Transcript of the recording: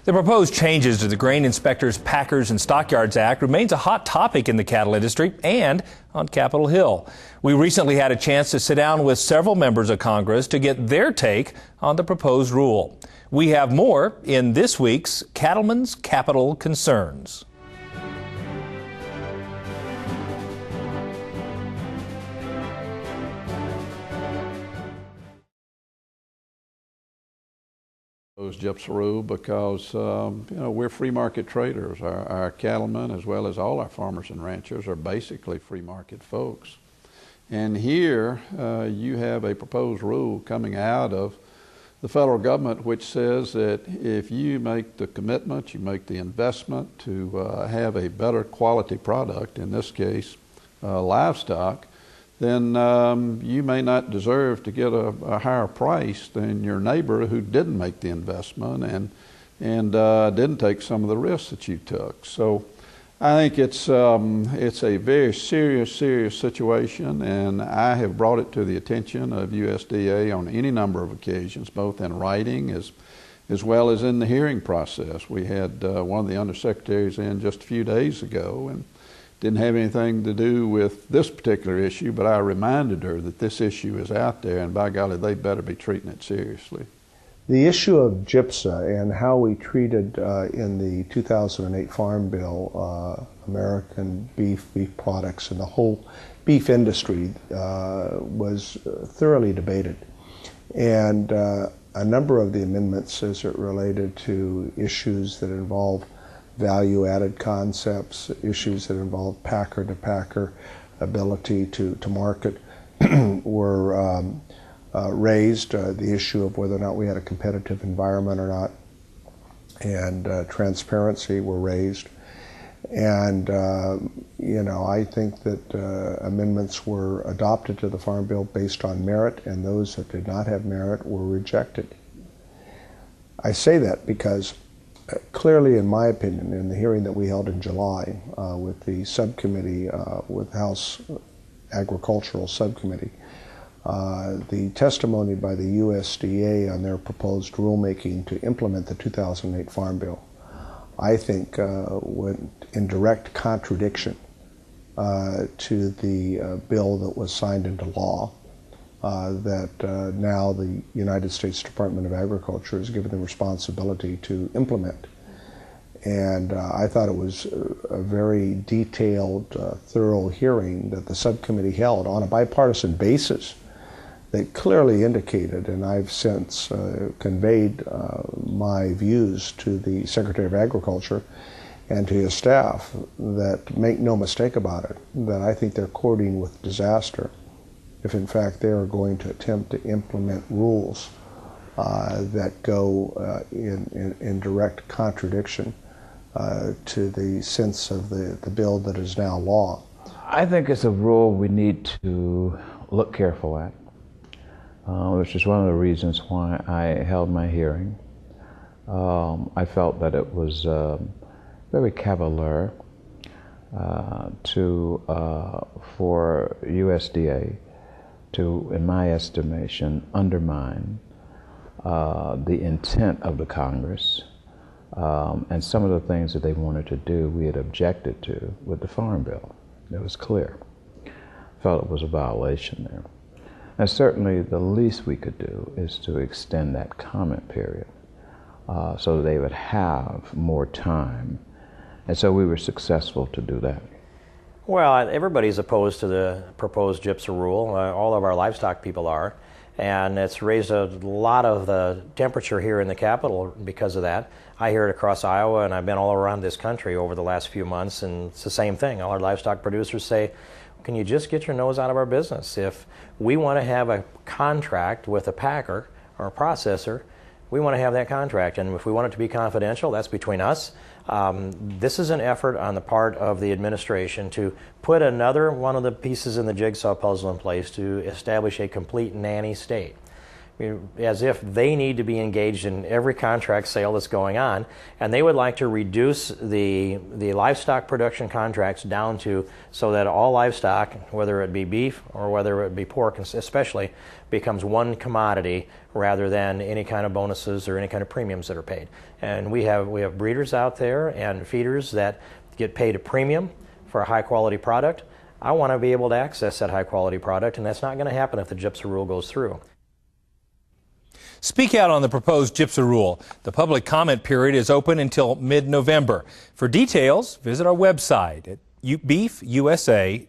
The proposed changes to the Grain Inspectors, Packers, and Stockyards Act remains a hot topic in the cattle industry and on Capitol Hill. We recently had a chance to sit down with several members of Congress to get their take on the proposed rule. We have more in this week's Cattlemen's Capital Concerns. GIPSA rule because we're free market traders. Our cattlemen, as well as all our farmers and ranchers, are basically free market folks. And here you have a proposed rule coming out of the federal government which says that if you make the commitment, you make the investment to have a better quality product, in this case livestock, then you may not deserve to get a higher price than your neighbor who didn't make the investment and didn't take some of the risks that you took. So I think it's a very serious situation, and I have brought it to the attention of USDA on any number of occasions, both in writing as well as in the hearing process. We had one of the undersecretaries in just a few days ago, and didn't have anything to do with this particular issue, but I reminded her that this issue is out there, and by golly, they better be treating it seriously. The issue of GIPSA and how we treated in the 2008 Farm Bill American beef products, and the whole beef industry was thoroughly debated. And a number of the amendments as it related to issues that involve value-added concepts, issues that involve packer-to-packer ability to market were raised, the issue of whether or not we had a competitive environment or not, and transparency were raised. And I think that amendments were adopted to the Farm Bill based on merit, and those that did not have merit were rejected. I say that because clearly, in my opinion, in the hearing that we held in July with the subcommittee, with House Agricultural Subcommittee, the testimony by the USDA on their proposed rulemaking to implement the 2008 Farm Bill, I think went in direct contradiction to the bill that was signed into law that now the United States Department of Agriculture is given the responsibility to implement. And I thought it was a very detailed, thorough hearing that the subcommittee held on a bipartisan basis that clearly indicated, and I've since conveyed my views to the Secretary of Agriculture and to his staff, that make no mistake about it, that I think they're courting with disaster if in fact they are going to attempt to implement rules that go in direct contradiction to the sense of the bill that is now law. I think it's a rule we need to look careful at, which is one of the reasons why I held my hearing. I felt that it was very cavalier for USDA to, in my estimation, undermine the intent of the Congress and some of the things that they wanted to do we had objected to with the Farm Bill. It was clear. Felt it was a violation there. And certainly the least we could do is to extend that comment period so that they would have more time. And so we were successful to do that. Well, everybody's opposed to the proposed GIPSA rule. All of our livestock people are. And it's raised a lot of the temperature here in the Capitol because of that. I hear it across Iowa, and I've been all around this country over the last few months, and it's the same thing. All our livestock producers say, can you just get your nose out of our business? If we want to have a contract with a packer or a processor, we want to have that contract. And if we want it to be confidential, that's between us. This is an effort on the part of the administration to put another one of the pieces in the jigsaw puzzle in place to establish a complete nanny state. as if they need to be engaged in every contract sale that's going on, and they would like to reduce the livestock production contracts down to so that all livestock, whether it be beef or whether it be pork especially, becomes one commodity rather than any kind of bonuses or any kind of premiums that are paid. And we have breeders out there and feeders that get paid a premium for a high quality product. I want to be able to access that high quality product, and that's not going to happen if the GIPSA rule goes through. Speak out on the proposed GIPSA rule. The public comment period is open until mid-November. For details, visit our website at beefusa.org.